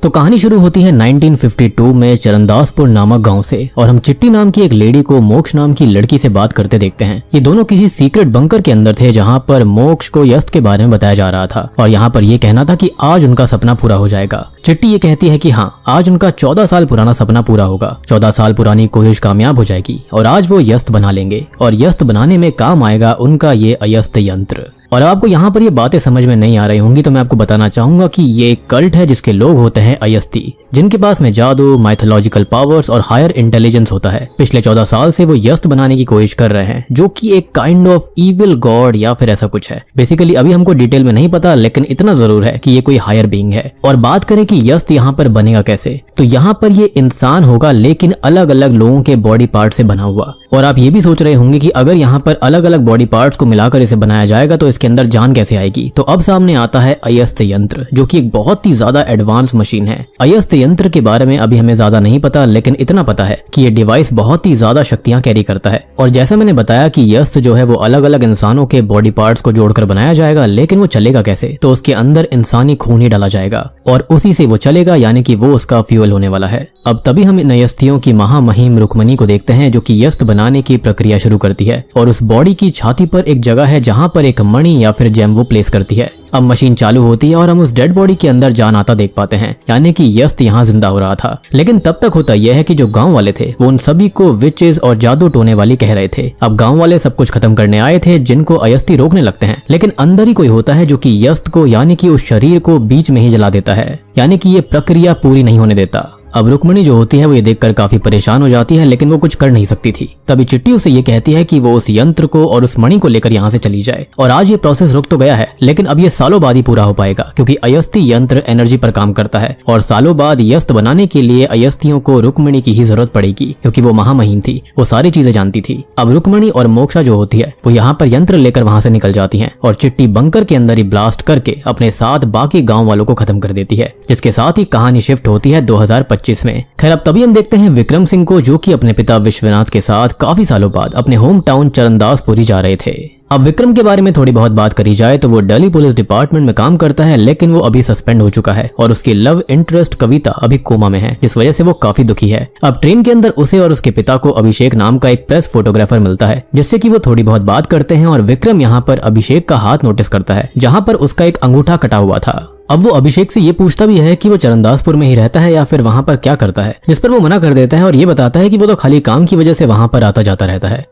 तो कहानी शुरू होती है 1952 में चरणदासपुर नामक गांव से और हम चिट्टी नाम की एक लेडी को मोक्ष नाम की लड़की से बात करते देखते हैं। ये दोनों किसी सीक्रेट बंकर के अंदर थे जहां पर मोक्ष को यस्त के बारे में बताया जा रहा था और यहाँ पर ये कहना था कि आज उनका सपना पूरा हो जाएगा। चिट्टी ये कहती है कि हाँ, आज उनका 14 साल पुराना सपना पूरा होगा। 14 साल पुरानी कोशिश कामयाब हो जाएगी और आज वो यस्त बना लेंगे और यस्त बनाने में काम आएगा उनका ये अयस्त यंत्र। और आपको यहाँ पर ये बातें समझ में नहीं आ रही होंगी तो मैं आपको बताना चाहूंगा कि ये एक कल्ट है जिसके लोग होते हैं अयस्ती, जिनके पास में जादू, माइथोलॉजिकल पावर्स और हायर इंटेलिजेंस होता है। पिछले 14 साल से वो यस्त बनाने की कोशिश कर रहे हैं जो कि एक काइंड ऑफ इविल गॉड या फिर ऐसा कुछ है। बेसिकली अभी हमको डिटेल में नहीं पता, लेकिन इतना जरूर है कि ये कोई हायर बीइंग है। और बात करें कि यस्त यहाँ पर बनेगा कैसे, तो यहाँ पर ये इंसान होगा लेकिन अलग अलग लोगों के बॉडी पार्ट से बना हुआ। और आप ये भी सोच रहे होंगे कि अगर यहाँ पर अलग अलग बॉडी पार्ट्स को मिलाकर इसे बनाया जाएगा तो इसके अंदर जान कैसे आएगी। तो अब सामने आता है अयस्त यंत्र, जो कि एक बहुत ही ज्यादा एडवांस मशीन है। अयस्त यंत्र के बारे में अभी हमें ज्यादा नहीं पता, लेकिन इतना पता है कि ये डिवाइस बहुत ही ज्यादा शक्तियां कैरी करता है। और जैसा मैंने बताया कि यस्त जो है वो अलग अलग इंसानों के बॉडी पार्ट्स को जोड़कर बनाया जाएगा, लेकिन वो चलेगा कैसे, तो उसके अंदर इंसानी खून ही डाला जाएगा और उसी से वो चलेगा, यानी कि वो उसका फ्यूल होने वाला है। अब तभी हम इन यस्तियों की महामहिम रुक्मणी को देखते हैं जो कि यस्त बनाने की प्रक्रिया शुरू करती है और उस बॉडी की छाती पर एक जगह है जहां पर एक मणि या फिर जेम वो प्लेस करती है। अब मशीन चालू होती है और हम उस डेड बॉडी के अंदर जान आता देख पाते हैं, यानी कि यस्त यहाँ जिंदा हो रहा था। लेकिन तब तक होता यह है कि जो गांव वाले थे वो उन सभी को विचेस और जादू टोने वाली कह रहे थे। अब गांव वाले सब कुछ खत्म करने आए थे जिनको अयस्ती रोकने लगते हैं, लेकिन अंदर ही कोई होता है जो कि यस्त को यानी कि उस शरीर को बीच में ही जला देता है, यानी कि ये प्रक्रिया पूरी नहीं होने देता। अब रुक्मणी जो होती है वो ये देखकर काफी परेशान हो जाती है, लेकिन वो कुछ कर नहीं सकती थी। तभी चिट्टी उसे ये कहती है कि वो उस यंत्र को और उस मणि को लेकर यहाँ से चली जाए। और आज ये प्रोसेस रुक तो गया है, लेकिन अब ये सालों बाद ही पूरा हो पाएगा, क्योंकि अयस्ती यंत्र एनर्जी पर काम करता है और सालों बाद यस्त बनाने के लिए अयस्तियों को रुक्मणी की ही जरूरत पड़ेगी, क्योंकि वो महामहिम थी, वो सारी चीजें जानती थी। अब रुक्मणी और मोक्षा जो होती है वो यहाँ पर यंत्र लेकर वहां से निकल जाती है और चिट्टी बंकर के अंदर ही ब्लास्ट करके अपने साथ बाकी गाँव वालों को खत्म कर देती है, जिसके साथ ही कहानी शिफ्ट होती है 2025 में। खैर अब तभी हम देखते हैं विक्रम सिंह को, जो कि अपने पिता विश्वनाथ के साथ काफी सालों बाद अपने होम टाउन चरणदासपुरी जा रहे थे। अब विक्रम के बारे में थोड़ी बहुत बात करी जाए तो वो दिल्ली पुलिस डिपार्टमेंट में काम करता है, लेकिन वो अभी सस्पेंड हो चुका है और उसकी लव इंटरेस्ट कविता अभी कोमा में है, इस वजह से वो काफी दुखी है। अब ट्रेन के अंदर उसे और उसके पिता को अभिषेक नाम का एक प्रेस फोटोग्राफर मिलता है, जिससे कि वो थोड़ी बहुत बात करते हैं और विक्रम यहाँ पर अभिषेक का हाथ नोटिस करता है जहाँ पर उसका एक अंगूठा कटा हुआ था। अब वो अभिषेक से ये पूछता भी है कि वो चरणदासपुर में ही रहता है या फिर वहां पर क्या करता है, जिस पर वो मना कर देता है और ये बताता है कि वो तो खाली काम की वजह से वहां पर आता जाता रहता है।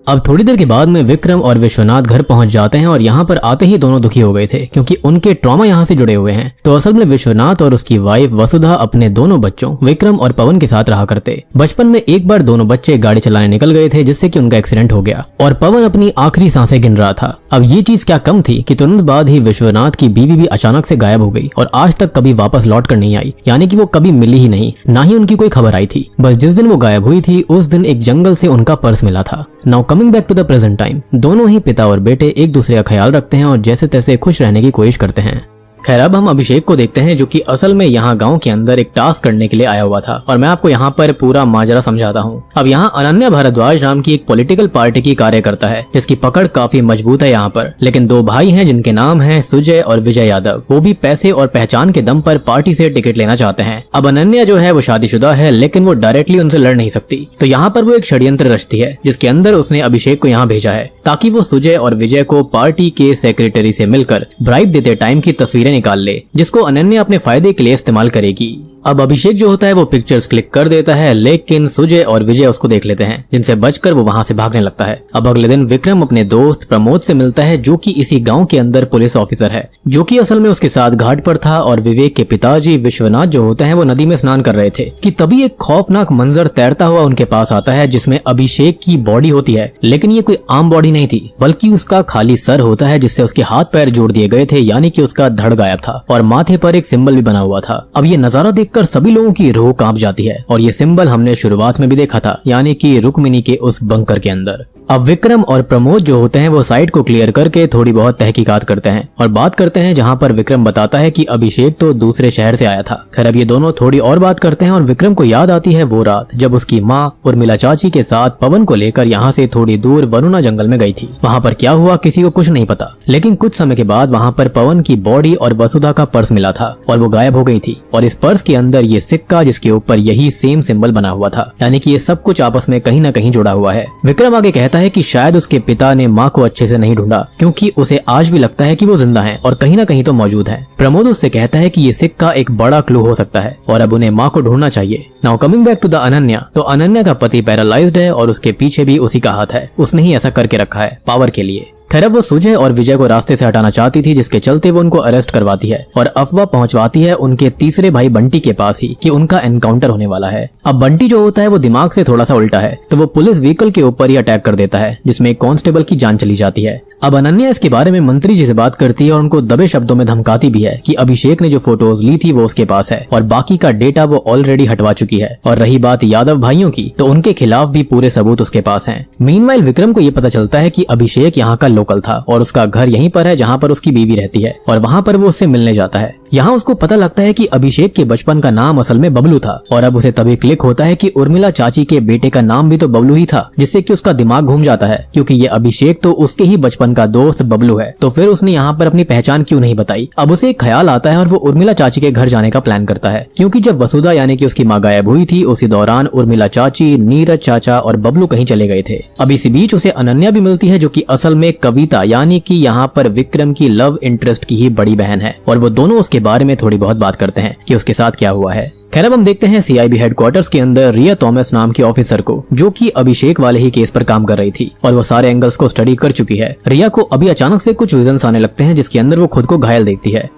अब थोड़ी देर के बाद में विक्रम और विश्वनाथ घर पहुंच जाते हैं और यहाँ पर आते ही दोनों दुखी हो गए थे, क्योंकि उनके ट्रॉमा यहाँ से जुड़े हुए हैं। तो असल में विश्वनाथ और उसकी वाइफ वसुधा अपने दोनों बच्चों विक्रम और पवन के साथ रहा करते। बचपन में एक बार दोनों बच्चे गाड़ी चलाने निकल गए थे, जिससे कि उनका एक्सीडेंट हो गया और पवन अपनी आखिरी सांसें गिन रहा था। अब ये चीज क्या कम थी कि तुरंत बाद ही विश्वनाथ की बीवी भी अचानक से गायब हो गई और आज तक कभी वापस लौट कर नहीं आई, यानी कि वो कभी मिली ही नहीं, ना ही उनकी कोई खबर आई थी। बस जिस दिन वो गायब हुई थी उस दिन एक जंगल से उनका पर्स मिला था। Now coming back to the present time, दोनों ही पिता और बेटे एक दूसरे का ख्याल रखते हैं और जैसे तैसे खुश रहने की कोशिश करते हैं। खैर अब हम अभिषेक को देखते हैं, जो कि असल में यहाँ गांव के अंदर एक टास्क करने के लिए आया हुआ था और मैं आपको यहाँ पर पूरा माजरा समझाता हूँ। अब यहाँ अनन्या भारद्वाज नाम की एक पॉलिटिकल पार्टी की कार्यकर्ता है, जिसकी पकड़ काफी मजबूत है यहाँ पर। लेकिन दो भाई हैं जिनके नाम है सुजय और विजय यादव, वो भी पैसे और पहचान के दम पर पार्टी से टिकट लेना चाहते हैं। अब अनन्या जो है वो शादीशुदा है, लेकिन वो डायरेक्टली उनसे लड़ नहीं सकती, तो यहाँ पर वो एक षड्यंत्र रचती है, जिसके अंदर उसने अभिषेक को यहाँ भेजा है ताकि वो सुजय और विजय को पार्टी के सेक्रेटरी से मिलकर ब्राइब देते टाइम की तस्वीरें निकाल ले, जिसको अनन्या अपने फायदे के लिए इस्तेमाल करेगी। अब अभिषेक जो होता है वो पिक्चर्स क्लिक कर देता है, लेकिन सुजय और विजय उसको देख लेते हैं, जिनसे बचकर वो वहां से भागने लगता है। अब अगले दिन विक्रम अपने दोस्त प्रमोद से मिलता है, जो कि इसी गांव के अंदर पुलिस ऑफिसर है, जो कि असल में उसके साथ घाट पर था। और विवेक के पिताजी विश्वनाथ जो होते हैं वो नदी में स्नान कर रहे थे कि तभी एक खौफनाक मंजर तैरता हुआ उनके पास आता है, जिसमें अभिषेक की बॉडी होती है, लेकिन ये कोई आम बॉडी नहीं थी, बल्कि उसका खाली सर होता है, जिससे उसके हाथ पैर जोड़ दिए गए थे, यानी कि उसका धड़ गायब था और माथे पर एक सिंबल भी बना हुआ था। अब ये नजारा देखकर सभी लोगों की रूह कांप जाती है और ये सिंबल हमने शुरुआत में भी देखा था, यानी कि रुक्मिणी के उस बंकर के अंदर। अब विक्रम और प्रमोद जो होते हैं वो साइट को क्लियर करके थोड़ी बहुत तहकीकात करते हैं और बात करते हैं, जहां पर विक्रम बताता है कि अभिषेक तो दूसरे शहर से आया था। खैर अब ये दोनों थोड़ी और बात करते हैं और विक्रम को याद आती है वो रात जब उसकी माँ उर्मिला चाची के साथ पवन को लेकर यहाँ से थोड़ी दूर वरुणा जंगल में गई थी। वहाँ पर क्या हुआ किसी को कुछ नहीं पता, लेकिन कुछ समय के बाद वहाँ पर पवन की बॉडी और वसुधा का पर्स मिला था और वो गायब हो गई थी और इस पर्स के अंदर ये सिक्का जिसके ऊपर यही सेम सिंबल बना हुआ था, यानी कि ये सब कुछ आपस में कहीं न कहीं जुड़ा हुआ है। विक्रम आगे कहता है कि शायद उसके पिता ने माँ को अच्छे से नहीं ढूंढा क्योंकि उसे आज भी लगता है कि वो जिंदा हैं और कहीं ना कहीं तो मौजूद हैं। प्रमोद उससे कहता है कि ये सिक्का एक बड़ा क्लू हो सकता है और अब उन्हें माँ को ढूंढना चाहिए। Now coming back to the Ananya, तो अनन्या का पति पैरालाइज्ड है और उसके पीछे भी उसी का हाथ है, उसने ही ऐसा करके रखा है पावर के लिए। खैर वो सुजय और विजय को रास्ते से हटाना चाहती थी, जिसके चलते वो उनको अरेस्ट करवाती है और अफवाह पहुंचवाती है उनके तीसरे भाई बंटी के पास ही कि उनका एनकाउंटर होने वाला है। अब बंटी जो होता है वो दिमाग से थोड़ा सा उल्टा है, तो वो पुलिस व्हीकल के ऊपर ही अटैक कर देता है जिसमें एक कांस्टेबल की जान चली जाती है। अब अनन्या इसके बारे में मंत्री जी से बात करती है और उनको दबे शब्दों में धमकाती भी है कि अभिषेक ने जो फोटोज ली थी वो उसके पास है और बाकी का डेटा वो ऑलरेडी हटवा चुकी है। और रही बात यादव भाइयों की, तो उनके खिलाफ भी पूरे सबूत उसके पास हैं। मीनवाइल विक्रम को ये पता चलता है कि अभिषेक यहाँ का लोकल था और उसका घर यहीं पर है जहाँ पर उसकी बीवी रहती है और वहाँ पर वो उससे मिलने जाता है। यहाँ उसको पता लगता है कि अभिषेक के बचपन का नाम असल में बबलू था और अब उसे तभी क्लिक होता है कि उर्मिला चाची के बेटे का नाम भी तो बबलू ही था, जिससे कि उसका दिमाग घूम जाता है क्योंकि ये अभिषेक तो उसके ही बचपन का दोस्त बबलू है, तो फिर उसने यहाँ पर अपनी पहचान क्यों नहीं बताई। अब उसे एक ख्याल आता है और वो उर्मिला चाची के घर जाने का प्लान करता है क्योंकि जब वसुधा यानी कि उसकी माँ गायब हुई थी उसी दौरान उर्मिला चाची, नीरज चाचा और बबलू कहीं चले गए थे। अब इसी बीच उसे अनन्या भी मिलती है जो कि असल में कविता यानी कि यहाँ पर विक्रम की लव इंटरेस्ट की ही बड़ी बहन है और वो दोनों उसके बारे में थोड़ी बहुत बात करते हैं कि उसके साथ क्या हुआ है। खैर अब हम देखते हैं सीआईबी हेडक्वार्टर्स के अंदर रिया थॉमस नाम की ऑफिसर को, जो कि अभिषेक वाले ही केस पर काम कर रही थी और वो सारे एंगल्स को स्टडी कर चुकी है। रिया को अभी अचानक से कुछ विजन्स आने लगते हैं जिसके अंदर वो खुद को घायल देखती है।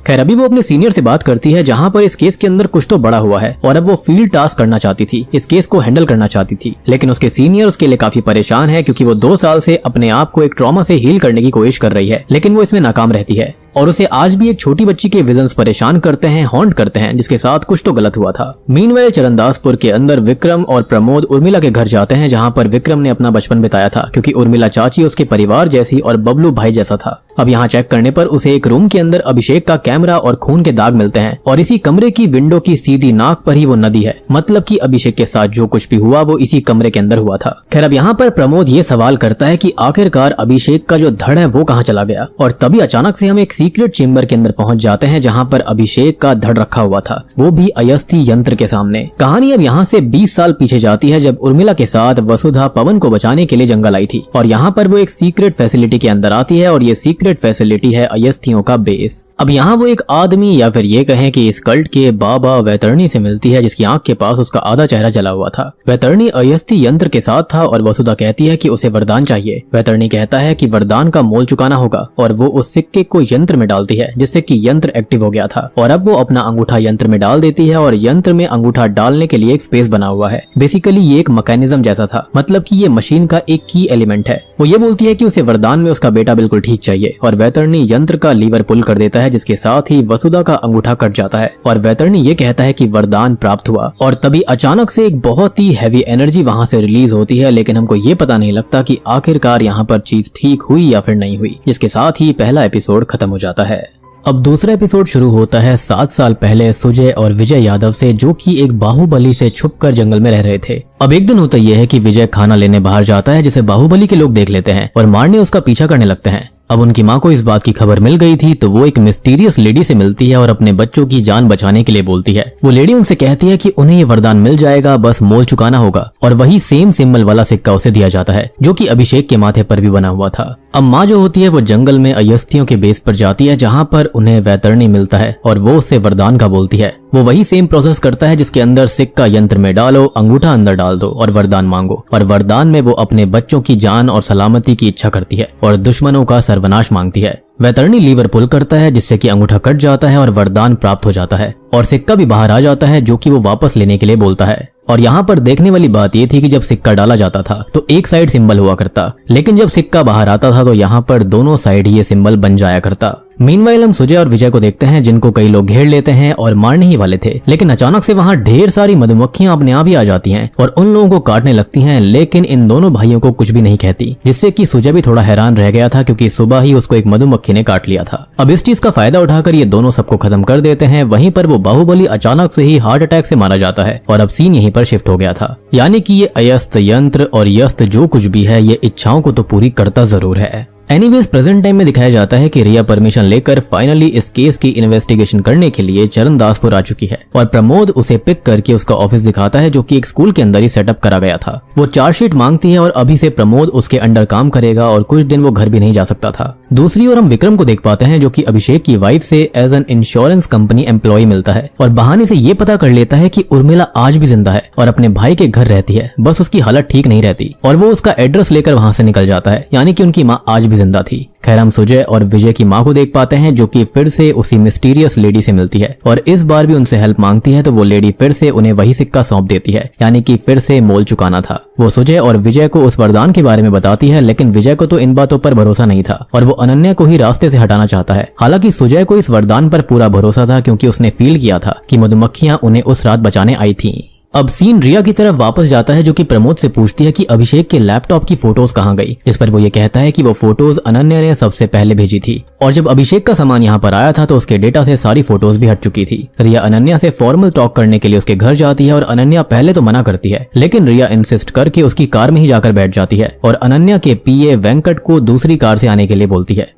खैर अभी वो अपने सीनियर से बात करती है जहाँ पर इस केस के अंदर कुछ तो बड़ा हुआ है और अब वो फील्ड टास्क करना चाहती थी, इस केस को हैंडल करना चाहती थी, लेकिन उसके सीनियर उसके लिए काफी परेशान है क्योंकि वो 2 साल से अपने आप को एक ट्रॉमा से हील करने की कोशिश कर रही है, लेकिन वो इसमें नाकाम रहती है और उसे आज भी एक छोटी बच्ची के विजन्स परेशान करते हैं, हॉन्ट करते हैं, जिसके साथ कुछ तो गलत हुआ था। मीनवाइल चरणदासपुर के अंदर विक्रम और प्रमोद उर्मिला के घर जाते हैं जहाँ पर विक्रम ने अपना बचपन बिताया था क्योंकि उर्मिला चाची उसके परिवार जैसी और बबलू भाई जैसा था। अब यहाँ चेक करने पर उसे एक रूम के अंदर अभिषेक का कैमरा और खून के दाग मिलते हैं और इसी कमरे की विंडो की सीधी नाक पर ही वो नदी है, मतलब कि अभिषेक के साथ जो कुछ भी हुआ वो इसी कमरे के अंदर हुआ था। खैर अब यहाँ पर प्रमोद ये सवाल करता है कि आखिरकार अभिषेक का जो धड़ है वो कहाँ चला गया और तभी अचानक से हम एक सीक्रेट चेम्बर के अंदर पहुंच जाते हैं जहाँ पर अभिषेक का धड़ रखा हुआ था, वो भी अयस्थि यंत्र के सामने। कहानी अब यहाँ से 20 साल पीछे जाती है जब उर्मिला के साथ वसुधा पवन को बचाने के लिए जंगल आई थी और यहाँ पर वो एक सीक्रेट फैसिलिटी के अंदर आती है और ये सीक्रेट फैसिलिटी है अयस्थियों का बेस। अब यहाँ वो एक आदमी या फिर ये कहें कि इस कल्ट के बाबा वैतरणी से मिलती है जिसकी आंख के पास उसका आधा चेहरा जला हुआ था। वैतरणी अयस्थि यंत्र के साथ था और वसुधा कहती है कि उसे वरदान चाहिए। वैतरणी कहता है कि वरदान का मोल चुकाना होगा और वो उस सिक्के को यंत्र में डालती है जिससे कि यंत्र एक्टिव हो गया था और अब वो अपना अंगूठा यंत्र में डाल देती है और यंत्र में अंगूठा डालने के लिए एक स्पेस बना हुआ है। बेसिकली ये एक मैकेनिज्म जैसा था, मतलब कि ये मशीन का एक की एलिमेंट है। वो ये बोलती है कि उसे वरदान में उसका बेटा बिल्कुल ठीक चाहिए और वैतरणी यंत्र का लीवर पुल कर देता है जिसके साथ ही वसुधा का अंगूठा कट जाता है और वैतरणी ये कहता है कि वरदान प्राप्त हुआ और तभी अचानक से एक बहुत ही हैवी एनर्जी वहां से रिलीज होती है, लेकिन हमको ये पता नहीं लगता कि आखिरकार यहाँ पर चीज ठीक हुई या फिर नहीं हुई, जिसके साथ ही पहला एपिसोड खत्म हो जाता है। अब दूसरा एपिसोड शुरू होता है 7 साल पहले सुजय और विजय यादव से, जो कि एक बाहुबली से छुपकर जंगल में रह रहे थे। अब एक दिन होता यह है कि विजय खाना लेने बाहर जाता है जिसे बाहुबली के लोग देख लेते हैं और मारने उसका पीछा करने लगते हैं। अब उनकी माँ को इस बात की खबर मिल गई थी तो वो एक मिस्टीरियस लेडी से मिलती है और अपने बच्चों की जान बचाने के लिए बोलती है। वो लेडी उनसे कहती है कि उन्हें ये वरदान मिल जाएगा, बस मोल चुकाना होगा और वही सेम सिंबल वाला सिक्का उसे दिया जाता है जो कि अभिषेक के माथे पर भी बना हुआ था। अब माँ जो होती है वो जंगल में अयस्थियों के बेस पर जाती है जहाँ पर उन्हें वैतरणी मिलता है और वो उससे वरदान का बोलती है। वो वही सेम प्रोसेस करता है जिसके अंदर सिक्का यंत्र में डालो, अंगूठा अंदर डाल दो और वरदान मांगो और वरदान में वो अपने बच्चों की जान और सलामती की इच्छा करती है और दुश्मनों का सर्वनाश मांगती है। वैतरणी लीवर पुल करता है जिससे कि अंगूठा कट जाता है और वरदान प्राप्त हो जाता है और सिक्का भी बाहर आ जाता है जो कि वो वापस लेने के लिए बोलता है। और यहाँ पर देखने वाली बात ये थी कि जब सिक्का डाला जाता था तो एक साइड सिंबल हुआ करता, लेकिन जब सिक्का बाहर आता था तो यहाँ पर दोनों साइड ये सिंबल बन जाया करता। मीनवाइल हम सुजय और विजय को देखते हैं जिनको कई लोग घेर लेते हैं और मारने ही वाले थे, लेकिन अचानक से वहाँ ढेर सारी मधुमक्खियां अपने आप ही आ जाती हैं और उन लोगों को काटने लगती हैं, लेकिन इन दोनों भाइयों को कुछ भी नहीं कहती, जिससे कि सुजय भी थोड़ा हैरान रह गया था क्योंकि सुबह ही उसको एक मधुमक्खी ने काट लिया था। अब इस चीज का फायदा उठाकर ये दोनों सबको खत्म कर देते हैं। वहीं पर वो बाहुबली अचानक से ही हार्ट अटैक से मारा जाता है और अब सीन यहीं पर शिफ्ट हो गया था। यानी कि ये अयस्त यंत्र और यस्त जो कुछ भी है ये इच्छाओं को तो पूरी करता जरूर है। एनीवेज प्रेजेंट टाइम में दिखाया जाता है कि रिया परमिशन लेकर फाइनली इस केस की इन्वेस्टिगेशन करने के लिए चरणदासपुर आ चुकी है और प्रमोद उसे पिक करके उसका ऑफिस दिखाता है जो कि एक स्कूल के अंदर ही सेटअप करा गया था। वो चार्जशीट मांगती है और अभी से प्रमोद उसके अंडर काम करेगा और कुछ दिन वो घर भी नहीं जा सकता था। दूसरी ओर हम विक्रम को देख पाते हैं जो कि अभिषेक की वाइफ से as an insurance company employ मिलता है और बहाने से ये पता कर लेता है कि उर्मिला आज भी जिंदा है और अपने भाई के घर रहती है, बस उसकी हालत ठीक नहीं रहती और वो उसका एड्रेस लेकर वहां से निकल जाता है। यानी कि उनकी माँ आज भी जिंदा थी। खैर हम सुजय और विजय की माँ को देख पाते हैं जो कि फिर से उसी मिस्टीरियस लेडी से मिलती है और इस बार भी उनसे हेल्प मांगती है, तो वो लेडी फिर से उन्हें वही सिक्का सौंप देती है, यानी कि फिर से मोल चुकाना था। वो सुजय और विजय को उस वरदान के बारे में बताती है, लेकिन विजय को तो इन बातों पर भरोसा नहीं था और वो अनन्या को ही रास्ते से हटाना चाहता है। हालांकि सुजय को इस वरदान पर पूरा भरोसा था क्योंकि उसने फील किया था कि मधुमक्खियां उन्हें उस रात बचाने आई थी। अब सीन रिया की तरफ वापस जाता है जो कि प्रमोद से पूछती है कि अभिषेक के लैपटॉप की फोटोज कहाँ गई, जिस पर वो ये कहता है कि वो फोटोज अनन्या ने सबसे पहले भेजी थी और जब अभिषेक का सामान यहाँ पर आया था तो उसके डेटा से सारी फोटोज भी हट चुकी थी। रिया अनन्या से फॉर्मल टॉक करने के लिए उसके घर जाती है और अनन्या पहले तो मना करती है, लेकिन रिया इंसिस्ट करके उसकी कार में ही जाकर बैठ जाती है और अनन्या के पीए वेंकट को दूसरी कार से आने के लिए बोलती है।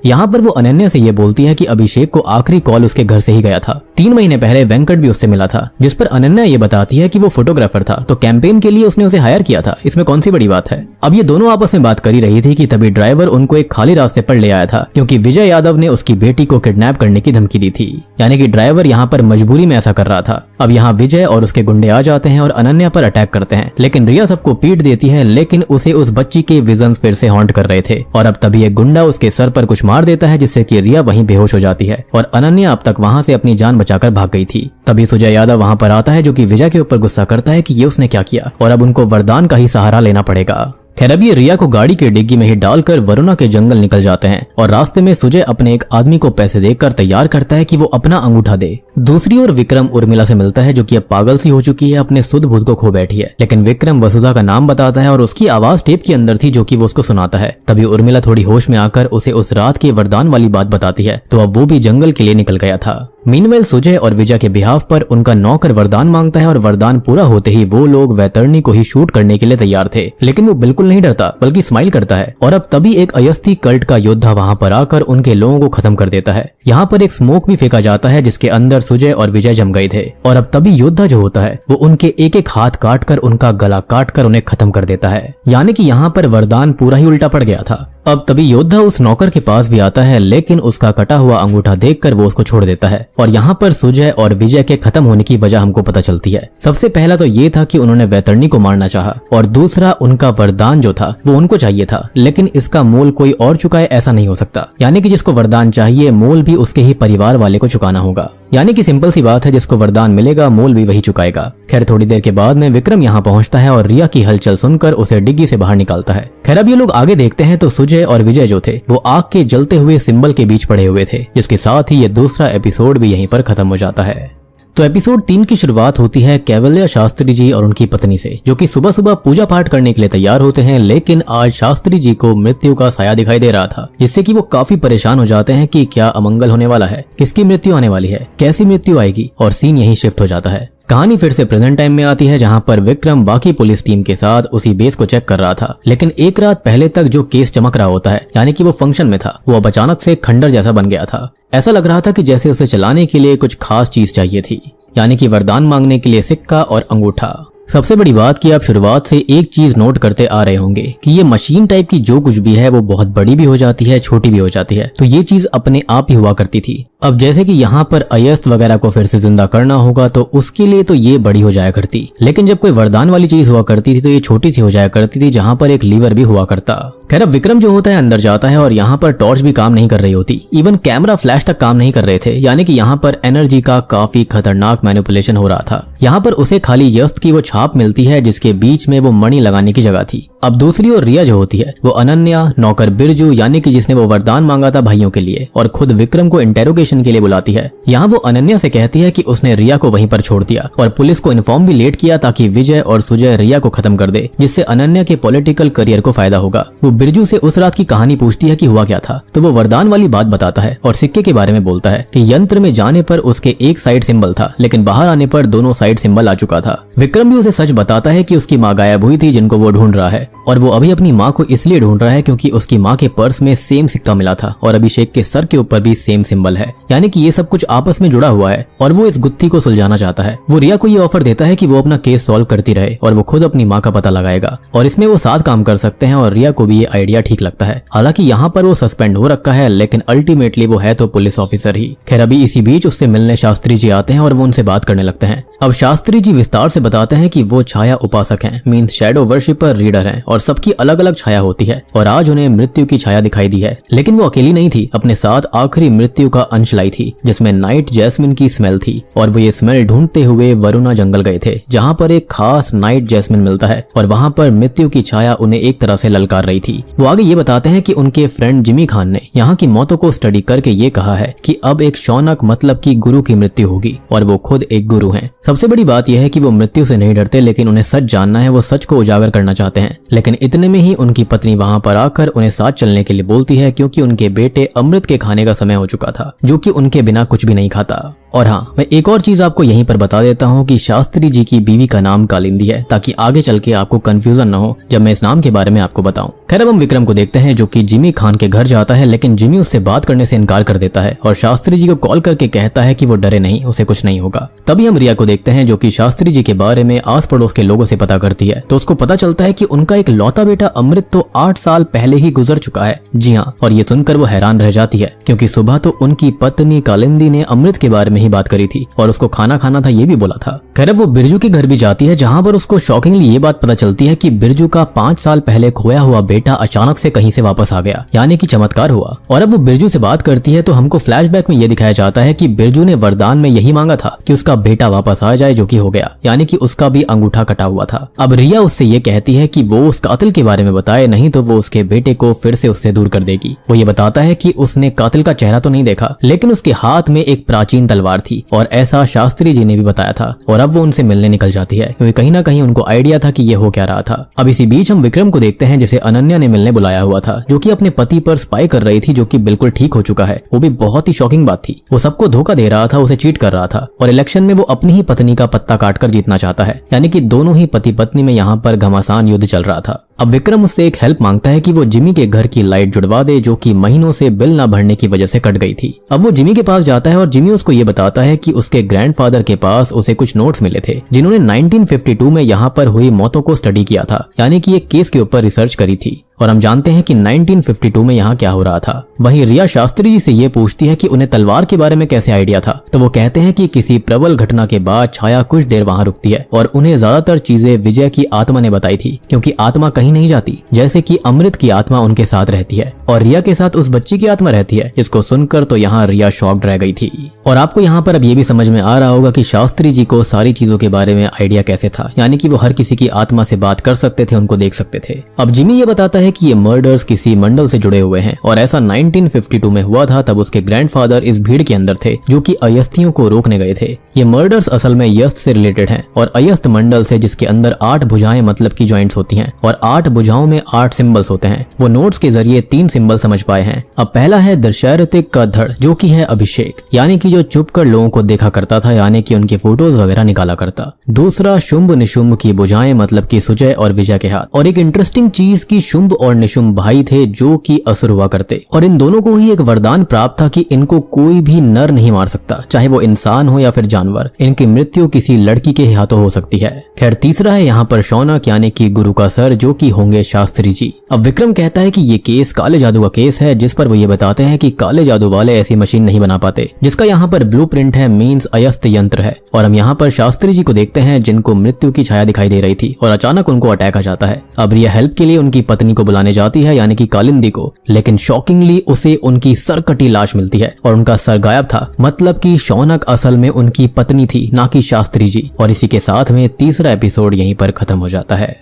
यहाँ पर वो अनन्या से ये बोलती है कि अभिषेक को आखिरी कॉल उसके घर से ही गया था। 3 महीने पहले वेंकट भी उससे मिला था, जिस पर अनन्या ये बताती है कि वो फोटोग्राफर था तो कैंपेन के लिए उसने उसे हायर किया था, इसमें कौन सी बड़ी बात है। अब ये दोनों आपस में बात कर ही रही थी कि तभी ड्राइवर उनको एक खाली रास्ते पर ले आया था क्योंकि विजय यादव ने उसकी बेटी को किडनैप करने की धमकी दी थी। यानी कि ड्राइवर यहाँ पर मजबूरी में ऐसा कर रहा था। अब यहाँ विजय और उसके गुंडे आ जाते हैं और अनन्या पर अटैक करते हैं, लेकिन रिया सबको पीट देती है, लेकिन उसे उस बच्ची के विजन्स फिर से हॉन्ट कर रहे थे और अब तभी एक गुंडा उसके सर पर कुछ मार देता है जिससे कि रिया वहीं बेहोश हो जाती है और अनन्या अब तक वहां से अपनी जान बचाकर भाग गई थी। तभी सुजय यादव वहां पर आता है जो कि विजय के ऊपर गुस्सा करता है कि ये उसने क्या किया और अब उनको वरदान का ही सहारा लेना पड़ेगा। खैर अब ये रिया को गाड़ी के डिग्गी में ही डालकर वरुणा के जंगल निकल जाते हैं और रास्ते में सुजय अपने एक आदमी को पैसे देकर तैयार करता है कि वो अपना अंगूठा दे। दूसरी ओर विक्रम उर्मिला से मिलता है जो कि अब पागल सी हो चुकी है, अपने सुध बुध को खो बैठी है, लेकिन विक्रम वसुधा का नाम बताता है और उसकी आवाज टेप के अंदर थी जो कि वो उसको सुनाता है। तभी उर्मिला थोड़ी होश में आकर उसे उस रात के वरदान वाली बात बताती है, तो अब वो भी जंगल के लिए निकल गया था। मीनवेल सुजय और विजय के बिहाफ पर उनका नौकर वरदान मांगता है और वरदान पूरा होते ही वो लोग वैतरणी को ही शूट करने के लिए तैयार थे, लेकिन वो बिल्कुल नहीं डरता बल्कि स्माइल करता है और अब तभी एक अयस्ती कल्ट का योद्धा वहां पर आकर उनके लोगों को खत्म कर देता है। यहाँ पर एक स्मोक भी फेंका जाता है जिसके अंदर सुजय और विजय जम गए थे और अब तभी योद्धा जो होता है वो उनके एक एक हाथ काट कर उनका गला काट कर उन्हें खत्म कर देता है। यानी कि यहाँ पर वरदान पूरा ही उल्टा पड़ गया था। अब तभी योद्धा उस नौकर के पास भी आता है, लेकिन उसका कटा हुआ अंगूठा देखकर वो उसको छोड़ देता है और यहाँ पर सुजय और विजय के खत्म होने की वजह हमको पता चलती है। सबसे पहला तो ये था कि उन्होंने वैतरणी को मारना चाहा और दूसरा उनका वरदान जो था वो उनको चाहिए था, लेकिन इसका मोल कोई और चुकाए ऐसा नहीं हो सकता। यानी कि जिसको वरदान चाहिए मोल भी उसके ही परिवार वाले को चुकाना होगा। यानी कि सिंपल सी बात है, जिसको वरदान मिलेगा मोल भी वही चुकाएगा। खैर थोड़ी देर के बाद में विक्रम यहाँ पहुँचता है और रिया की हलचल सुनकर उसे डिग्गी से बाहर निकालता है। खैर अब ये लोग आगे देखते हैं तो सुजय और विजय जो थे वो आग के जलते हुए सिंबल के बीच पड़े हुए थे, जिसके साथ ही ये दूसरा एपिसोड भी यहीं पर खत्म हो जाता है। तो एपिसोड 3 की शुरुआत होती है कैवल्या शास्त्री जी और उनकी पत्नी से, जो कि सुबह सुबह पूजा पाठ करने के लिए तैयार होते हैं, लेकिन आज शास्त्री जी को मृत्यु का साया दिखाई दे रहा था, जिससे कि वो काफी परेशान हो जाते हैं कि क्या अमंगल होने वाला है, किसकी मृत्यु आने वाली है, कैसी मृत्यु आएगी, और सीन यही शिफ्ट हो जाता है। कहानी फिर से प्रेजेंट टाइम में आती है जहां पर विक्रम बाकी पुलिस टीम के साथ उसी बेस को चेक कर रहा था, लेकिन एक रात पहले तक जो केस चमक रहा होता है, यानी कि वो फंक्शन में था, वो अब अचानक से खंडर जैसा बन गया था। ऐसा लग रहा था कि जैसे उसे चलाने के लिए कुछ खास चीज चाहिए थी, यानी कि वरदान मांगने के लिए सिक्का और अंगूठा। सबसे बड़ी बात कि आप शुरुआत से एक चीज नोट करते आ रहे होंगे कि ये मशीन टाइप की जो कुछ भी है वो बहुत बड़ी भी हो जाती है, छोटी भी हो जाती है, तो ये चीज अपने आप ही हुआ करती थी। अब जैसे कि यहाँ पर अयस्त वगैरह को फिर से जिंदा करना होगा तो उसके लिए तो ये बड़ी हो जाया करती, लेकिन जब कोई वरदान वाली चीज हुआ करती थी तो ये छोटी सी हो जाया करती थी, जहाँ पर एक लीवर भी हुआ करता। खैर अब विक्रम जो होता है अंदर जाता है और यहाँ पर टॉर्च भी काम नहीं कर रही होती, इवन कैमरा फ्लैश तक काम नहीं कर रहे थे, यानी कि यहाँ पर एनर्जी का काफी खतरनाक मैनिपुलेशन हो रहा था। यहाँ पर उसे खाली यस्त की वो छाप मिलती है जिसके बीच में वो मणि लगाने की जगह थी। अब दूसरी ओर रिया जो होती है वो अनन्या, नौकर बिरजू यानी कि जिसने वो वरदान मांगा था भाइयों के लिए, और खुद विक्रम को इंटेरोगेशन के लिए बुलाती है। यहाँ वो अनन्या से कहती है कि उसने रिया को वहीं पर छोड़ दिया और पुलिस को इन्फॉर्म भी लेट किया ताकि विजय और सुजय रिया को खत्म कर दे, जिससे अनन्या के पॉलिटिकल करियर को फायदा होगा। वो बिरजू से उस रात की कहानी पूछती है कि हुआ क्या था, तो वो वरदान वाली बात बताता है और सिक्के के बारे में बोलता है कि यंत्र में जाने पर उसके एक साइड सिंबल था, लेकिन बाहर आने पर दोनों साइड सिंबल आ चुका था। विक्रम भी उसे सच बताता है कि उसकी माँ गायब हुई थी जिनको वो ढूंढ रहा है, और वो अभी अपनी माँ को इसलिए ढूंढ रहा है क्योंकि उसकी माँ के पर्स में सेम सिक्का मिला था और अभिषेक के सर के ऊपर भी सेम सिंबल है, यानी कि ये सब कुछ आपस में जुड़ा हुआ है और वो इस गुत्थी को सुलझाना चाहता है। वो रिया को ये ऑफर देता है कि वो अपना केस सॉल्व करती रहे और वो खुद अपनी माँ का पता लगाएगा, और इसमें वो साथ काम कर सकते हैं, और रिया को भी ये आइडिया ठीक लगता है। हालांकि यहाँ पर वो सस्पेंड हो रखा है, लेकिन अल्टीमेटली वो है तो पुलिस ऑफिसर ही। खैर अभी इसी बीच उससे मिलने शास्त्री जी आते हैं और वो उनसे बात करने लगते हैं। अब शास्त्री जी विस्तार से बताते हैं कि वो छाया उपासक हैं, मींस शैडो वर्शिपर रीडर हैं, और सबकी अलग अलग छाया होती है, और आज उन्हें मृत्यु की छाया दिखाई दी है। लेकिन वो अकेली नहीं थी, अपने साथ आखिरी मृत्यु का अंश लाई थी जिसमें नाइट जैस्मिन की स्मेल थी, और वो ये स्मेल ढूंढते हुए वरुणा जंगल गए थे जहाँ पर एक खास नाइट जैस्मिन मिलता है, और वहाँ पर मृत्यु की छाया उन्हें एक तरह से ललकार रही थी। वो आगे ये बताते हैं कि उनके फ्रेंड जिमी खान ने यहाँ की मौतों को स्टडी करके ये कहा है कि अब एक शौनक मतलब की गुरु की मृत्यु होगी, और वो खुद एक गुरु हैं। सबसे बड़ी बात यह है कि वो मृत्यु से नहीं डरते, लेकिन उन्हें सच जानना है, वो सच को उजागर करना चाहते हैं। लेकिन इतने में ही उनकी पत्नी वहाँ पर आकर उन्हें साथ चलने के लिए बोलती है, क्योंकि उनके बेटे अमृत के खाने का समय हो चुका था, जो कि उनके बिना कुछ भी नहीं खाता। और हाँ, मैं एक और चीज आपको यहीं पर बता देता हूँ कि शास्त्री जी की बीवी का नाम कालिंदी है, ताकि आगे चल के आपको कंफ्यूजन न हो जब मैं इस नाम के बारे में आपको बताऊं। खैर अब हम विक्रम को देखते हैं जो कि जिमी खान के घर जाता है, लेकिन जिमी उससे बात करने से इनकार कर देता है और शास्त्री जी को कॉल करके कहता है कि वो डरे नहीं, उसे कुछ नहीं होगा। तभी हम रिया को देखते हैं जो कि शास्त्री जी के बारे में आस पड़ोस के लोगों से पता करती है, तो उसको पता चलता है कि उनका एक लौता बेटा अमृत तो 8 साल पहले ही गुजर चुका है। जी हाँ, और ये सुनकर वो हैरान रह जाती है, क्योंकि सुबह तो उनकी पत्नी कालिंदी ने अमृत के बारे में ही बात करी थी और उसको खाना खाना था ये भी बोला था। खैर वो बिरजू के घर भी जाती है, जहाँ पर उसको शॉकिंगली ये बात पता चलती है कि बिरजू का 5 साल पहले खोया हुआ बेटा अचानक से कहीं से वापस आ गया, यानी कि चमत्कार हुआ। और अब वो बिरजू से बात करती है तो हमको फ्लैशबैक में ये दिखाया जाता है कि बिरजू ने वरदान में यही मांगा था कि उसका बेटा वापस आ जाए, जो कि हो गया, यानी कि उसका भी अंगूठा कटा हुआ था। अब रिया उससे ये कहती है कि वो उस कातिल के बारे में बताए, नहीं तो वो उसके बेटे को फिर से उससे दूर कर देगी। वो ये बताता है कि उसने कातिल का चेहरा तो नहीं देखा, लेकिन उसके हाथ में एक प्राचीन तलवार थी, और ऐसा शास्त्री जी ने भी बताया था। और अब वो उनसे मिलने निकल जाती है, क्योंकि कहीं ना कहीं उनको आइडिया था कि ये हो क्या रहा था। अब इसी बीच हम विक्रम को देखते हैं जिसे अनन्या ने मिलने बुलाया हुआ था, जो कि अपने पति पर स्पाई कर रही थी, जो कि बिल्कुल ठीक हो चुका है। वो भी बहुत ही शॉकिंग बात थी। वो सबको धोखा दे रहा था, उसे चीट कर रहा था, और इलेक्शन में वो अपनी ही पत्नी का पत्ता काटकर जीतना चाहता है, यानी कि दोनों ही पति पत्नी में यहाँ पर घमासान युद्ध चल रहा था। अब विक्रम उससे एक हेल्प मांगता है कि वो जिमी के घर की लाइट जुड़वा दे, जो कि महीनों से बिल ना भरने की वजह से कट गई थी। अब वो जिमी के पास जाता है और जिमी उसको ये बताता है कि उसके ग्रैंडफादर के पास उसे कुछ नोट्स मिले थे, जिन्होंने 1952 में यहाँ पर हुई मौतों को स्टडी किया था, यानी कि एक केस के ऊपर रिसर्च करी थी। और हम जानते हैं कि 1952 में यहाँ क्या हो रहा था। वहीं रिया शास्त्री जी से ये पूछती है कि उन्हें तलवार के बारे में कैसे आइडिया था, तो वो कहते हैं कि किसी प्रबल घटना के बाद छाया कुछ देर वहाँ रुकती है, और उन्हें ज्यादातर चीजें विजय की आत्मा ने बताई थी, क्योंकि आत्मा कहीं नहीं जाती, जैसे कि अमृत की आत्मा उनके साथ रहती है और रिया के साथ उस बच्ची की आत्मा रहती है। इसको सुनकर तो यहाँ रिया शॉक्ड रह गई थी। और आपको यहाँ पर अब ये भी समझ में आ रहा होगा कि शास्त्री जी को सारी चीजों के बारे में आइडिया कैसे था, यानी कि वो हर किसी की आत्मा से बात कर सकते थे, उनको देख सकते थे। अब जिमी ये बताता है कि ये मर्डर्स किसी मंडल से जुड़े हुए हैं, और ऐसा 1952 में हुआ था। तब उसके ग्रैंडफादर इस भीड़ के अंदर थे जो कि अयस्थियों को रोकने गए थे। ये मर्डर्स असल में यस्त से रिलेटेड हैं, और अयस्त मंडल से, जिसके अंदर 8 भुजाएं मतलब की जॉइंट्स होती हैं, और 8 भुजाओं में 8 सिंबल्स होते हैं। वो नोट्स के जरिए 3 सिंबल समझ पाए हैं। अब पहला है दशरथिक का धड़, जो कि है अभिषेक, यानी कि जो चुप कर लोगों को देखा करता था, यानी कि उनके फोटोज वगैरह निकाला करता। दूसरा शुंभ निशुंभ की भुजाएं मतलब की सुजय और विजय के हाथ। और एक इंटरेस्टिंग चीज की शुंभ और निशुंभ भाई थे जो कि असुर हुआ करते, और इन दोनों को ही एक वरदान प्राप्त था कि इनको कोई भी नर नहीं मार सकता, चाहे वो इंसान हो या फिर जानवर। इनकी मृत्यु किसी लड़की के हाथों हो सकती है। खैर तीसरा है यहाँ पर शौनक, यानी कि गुरु का सर, जो कि होंगे शास्त्री जी। अब विक्रम कहता है कि ये केस काले जादू का केस है, जिस पर वो ये बताते हैं कि काले जादू वाले ऐसी मशीन नहीं बना पाते, जिसका यहाँ पर ब्लूप्रिंट है, मींस अयस्त यंत्र है। और हम यहाँ पर शास्त्री जी को देखते हैं जिनको मृत्यु की छाया दिखाई दे रही थी, और अचानक उनको अटैक आ जाता है। अब रिया हेल्प के लिए उनकी पत्नी को बुलाने जाती है, यानी कि कालिंदी को, लेकिन शॉकिंगली उसे उनकी सर कटी लाश मिलती है, और उनका सर गायब था, मतलब कि शौनक असल में उनकी पत्नी थी, ना कि शास्त्री जी। और इसी के साथ में तीसरा एपिसोड यहीं पर खत्म हो जाता है।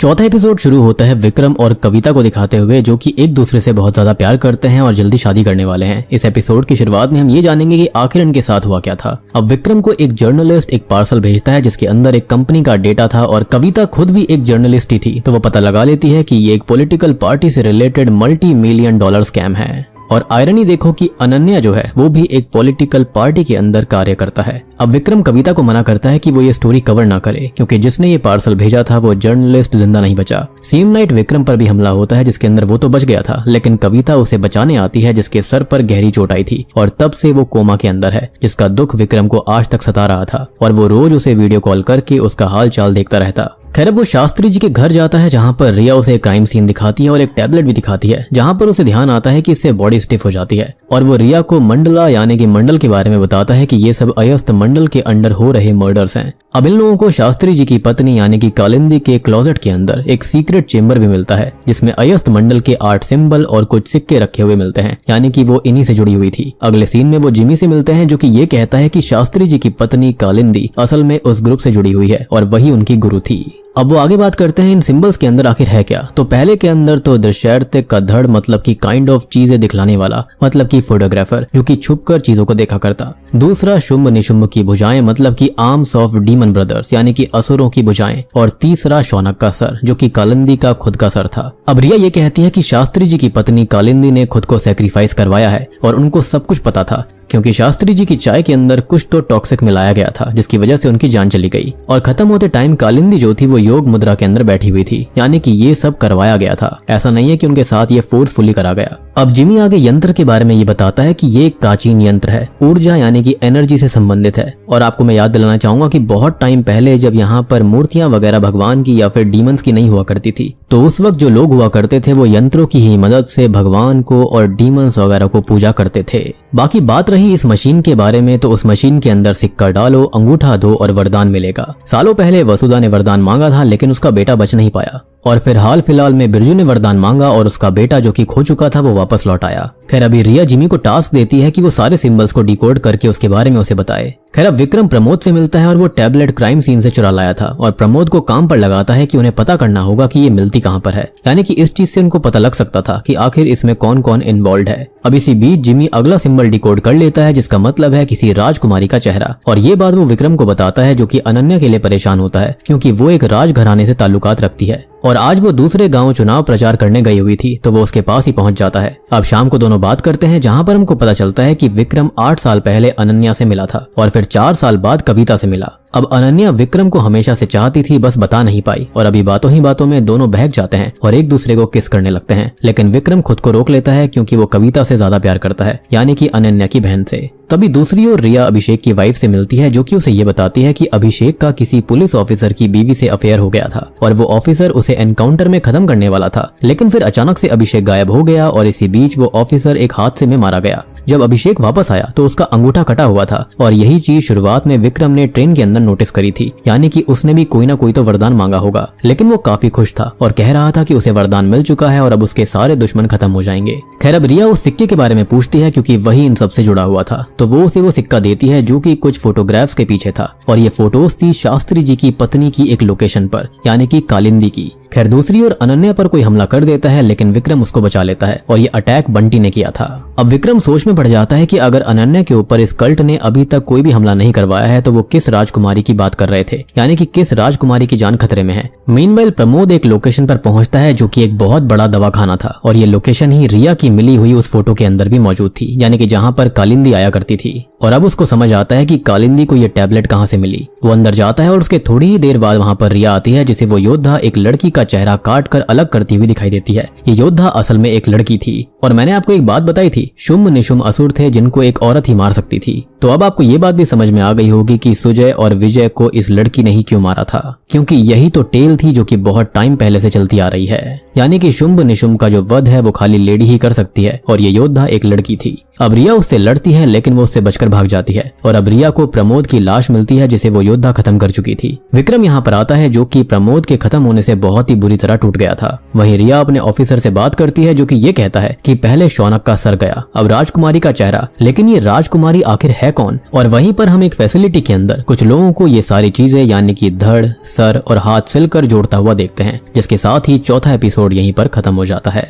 चौथा एपिसोड शुरू होता है विक्रम और कविता को दिखाते हुए, जो कि एक दूसरे से बहुत ज्यादा प्यार करते हैं और जल्दी शादी करने वाले हैं। इस एपिसोड की शुरुआत में हम ये जानेंगे कि आखिर इनके साथ हुआ क्या था। अब विक्रम को एक जर्नलिस्ट एक पार्सल भेजता है जिसके अंदर एक कंपनी का डेटा था, और कविता खुद भी एक जर्नलिस्ट ही थी, तो वो पता लगा लेती है कि ये एक पॉलिटिकल पार्टी से रिलेटेड $multi-million स्कैम है। और आयरनी देखो कि अनन्या जो है वो भी एक पॉलिटिकल पार्टी के अंदर कार्य करता है। अब विक्रम कविता को मना करता है कि वो ये स्टोरी कवर ना करे, क्योंकि जिसने ये पार्सल भेजा था वो जर्नलिस्ट जिंदा नहीं बचा। सेम नाइट विक्रम पर भी हमला होता है जिसके अंदर वो तो बच गया था, लेकिन कविता उसे बचाने आती है जिसके सर पर गहरी चोट आई थी, और तब से वो कोमा के अंदर है, जिसका दुख विक्रम को आज तक सता रहा था। और वो रोज उसे वीडियो कॉल करके उसका हाल चाल देखता रहता। खैर अब वो शास्त्री जी के घर जाता है, जहाँ पर रिया उसे एक क्राइम सीन दिखाती है और एक टैबलेट भी दिखाती है, जहाँ पर उसे ध्यान आता है कि इससे बॉडी स्टिफ हो जाती है। और वो रिया को मंडला यानी कि मंडल के बारे में बताता है कि ये सब अयस्त मंडल के अंडर हो रहे मर्डर्स हैं। अब इन लोगों को शास्त्री जी की पत्नी यानी कि कालिंदी के क्लोजेट के अंदर एक सीक्रेट चेंबर भी मिलता है, जिसमें अयस्त मंडल के आर्ट सिंबल और कुछ सिक्के रखे हुए मिलते हैं, यानी कि वो इन्हीं से जुड़ी हुई थी। अगले सीन में वो जिमी से मिलते हैं, जो कि ये कहता है कि शास्त्री जी की पत्नी कालिंदी असल में उस ग्रुप से जुड़ी हुई है और वही उनकी गुरु थी। अब वो आगे बात करते हैं इन सिंबल्स के अंदर आखिर है क्या। तो पहले के अंदर तो दृश्यार्थ का धड़ मतलब कि काइंड ऑफ चीजें दिखलाने वाला, मतलब कि फोटोग्राफर जो कि छुपकर चीजों को देखा करता। दूसरा शुंभ निशुंभ की भुजाएं मतलब कि आर्म्स ऑफ डीमन ब्रदर्स यानी कि असुरों की भुजाएं। और तीसरा शौनक का सर जो कि कालिंदी का खुद का सर था। अब रिया ये कहती है कि शास्त्री जी की पत्नी कालिंदी ने खुद को सेक्रीफाइस करवाया है और उनको सब कुछ पता था, क्योंकि शास्त्री जी की चाय के अंदर कुछ तो टॉक्सिक मिलाया गया था, जिसकी वजह से उनकी जान चली गई। और खत्म होते टाइम कालिंदी जो थी वो योग मुद्रा के अंदर बैठी हुई थी, यानी कि ये सब करवाया गया था, ऐसा नहीं है कि उनके साथ ये फोर्सफुली करा गया। अब जिमी आगे यंत्र के बारे में ये बताता है कि ये एक प्राचीन यंत्र है, ऊर्जा यानी कि एनर्जी से संबंधित है। और आपको मैं याद दिलाना चाहूंगा कि बहुत टाइम पहले जब यहाँ पर मूर्तियां वगैरह भगवान की या फिर डीमंस की नहीं हुआ करती थी, तो उस वक्त जो लोग हुआ करते थे वो यंत्रों की ही मदद से भगवान को और डीमंस वगैरह को पूजा करते थे। बाकी बात रही इस मशीन के बारे में, तो उस मशीन के अंदर सिक्का डालो, अंगूठा दो और वरदान मिलेगा। सालों पहले वसुधा ने वरदान मांगा था, लेकिन उसका बेटा बच नहीं पाया। और फिर हाल फिलहाल में बिरजू ने वरदान मांगा और उसका बेटा जो कि खो चुका था वो वापस लौट आया। खैर अभी रिया जिमी को टास्क देती है कि वो सारे सिंबल्स को डिकोड करके उसके बारे में उसे बताए। खैर अब विक्रम प्रमोद से मिलता है और वो टैबलेट क्राइम सीन से चुरा लाया था, और प्रमोद को काम पर लगाता है कि उन्हें पता करना होगा कि ये मिलती कहाँ पर है, यानी कि इस चीज से उनको पता लग सकता था कि आखिर इसमें कौन कौन इन्वॉल्व है। अब इसी बीच जिमी अगला सिंबल डिकोड कर लेता है, जिसका मतलब है किसी राजकुमारी का चेहरा। और ये बात वो विक्रम को बताता है, जो कि अनन्या के लिए परेशान होता है, क्योंकि वो एक राजघराने से ताल्लुकात रखती है। और आज वो दूसरे गांव चुनाव प्रचार करने गई हुई थी, तो वो उसके पास ही पहुंच जाता है। अब शाम को दोनों बात करते हैं, जहां पर हमको पता चलता है कि विक्रम 8 साल पहले अनन्या से मिला था और फिर 4 साल बाद कविता से मिला। अब अनन्या विक्रम को हमेशा से चाहती थी, बस बता नहीं पाई, और अभी बातों ही बातों में दोनों बहक जाते हैं और एक दूसरे को किस करने लगते हैं। लेकिन विक्रम खुद को रोक लेता है, क्योंकि वो कविता से ज्यादा प्यार करता है, यानी कि अनन्या की बहन से। तभी दूसरी ओर रिया अभिषेक की वाइफ से मिलती है, जो कि उसे ये बताती है कि अभिषेक का किसी पुलिस ऑफिसर की बीवी से अफेयर हो गया था और वो ऑफिसर उसे एनकाउंटर में खत्म करने वाला था। लेकिन फिर अचानक से अभिषेक गायब हो गया और इसी बीच वो ऑफिसर एक हादसे में मारा गया। जब अभिषेक वापस आया तो उसका अंगूठा कटा हुआ था, और यही चीज शुरुआत में विक्रम ने ट्रेन के अंदर नोटिस करी थी, यानी कि उसने भी कोई ना कोई तो वरदान मांगा होगा। लेकिन वो काफी खुश था और कह रहा था कि उसे वरदान मिल चुका है और अब उसके सारे दुश्मन खत्म हो जाएंगे। खैर अब रिया उस सिक्के के बारे में पूछती है, क्योंकि वही इन सबसे जुड़ा हुआ था, तो वो उसे वो सिक्का देती है जो कि कुछ फोटोग्राफ्स के पीछे था, और ये फोटोज थी शास्त्री जी की पत्नी की एक लोकेशन पर, यानी कि कालिंदी की। खैर दूसरी ओर अनन्या पर कोई हमला कर देता है, लेकिन विक्रम उसको बचा लेता है, और ये अटैक बंटी ने किया था। अब विक्रम सोच में पड़ जाता है कि अगर अनन्या के ऊपर इस कल्ट ने अभी तक कोई भी हमला नहीं करवाया है, तो वो किस राजकुमारी की बात कर रहे थे, यानी कि किस राजकुमारी की जान खतरे में है। मीनवाइल प्रमोद एक लोकेशन पर पहुंचता है, जो कि एक बहुत बड़ा दवाखाना था, और ये लोकेशन ही रिया की मिली हुई उस फोटो के अंदर भी मौजूद थी, यानी कि जहाँ पर कालिंदी आया करती थी। और अब उसको समझ आता है कि कालिंदी को ये टैबलेट कहाँ से मिली। वो अंदर जाता है और उसके थोड़ी ही देर बाद वहाँ पर रिया आती है, जिसे वो योद्धा एक लड़की का चेहरा काट कर अलग करती हुई दिखाई देती है। ये योद्धा असल में एक लड़की थी, और मैंने आपको एक बात बताई थी, शुंभ निशुंभ असुर थे जिनको एक औरत ही मार सकती थी। तो अब आपको ये बात भी समझ में आ गई होगी कि सुजय और विजय को इस लड़की ने ही क्यों मारा था, क्योंकि यही तो टेल थी जो कि बहुत टाइम पहले से चलती आ रही है। यानी कि शुंभ निशुंभ का जो वध है वो खाली लेडी ही कर सकती है, और ये योद्धा एक लड़की थी। अब रिया उससे लड़ती है, लेकिन वो उससे बचकर भाग जाती है, और अब रिया को प्रमोद की लाश मिलती है, जिसे वो योद्धा खत्म कर चुकी थी। विक्रम यहाँ पर आता है, जो कि प्रमोद के खत्म होने से बहुत ही बुरी तरह टूट गया था। वहीं रिया अपने ऑफिसर से बात करती है, जो कि ये कहता है कि पहले शौनक का सर गया, अब राजकुमारी का चेहरा, लेकिन ये राजकुमारी आखिर है कौन। और वहीं पर हम एक फैसिलिटी के अंदर कुछ लोगों को ये सारी चीजें यानी कि धड़, सर और हाथ सिलकर जोड़ता हुआ देखते हैं, जिसके साथ ही चौथा एपिसोड यहीं पर खत्म हो जाता है।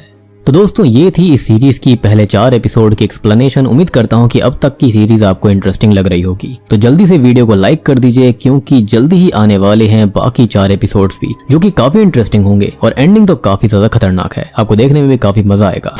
तो दोस्तों ये थी इस सीरीज की पहले 4 एपिसोड की एक्सप्लेनेशन। उम्मीद करता हूँ कि अब तक की सीरीज आपको इंटरेस्टिंग लग रही होगी। तो जल्दी से वीडियो को लाइक कर दीजिए, क्योंकि जल्दी ही आने वाले हैं बाकी 4 एपिसोड्स भी, जो कि काफी इंटरेस्टिंग होंगे और एंडिंग तो काफी ज्यादा खतरनाक है। आपको देखने में भी काफी मजा आएगा।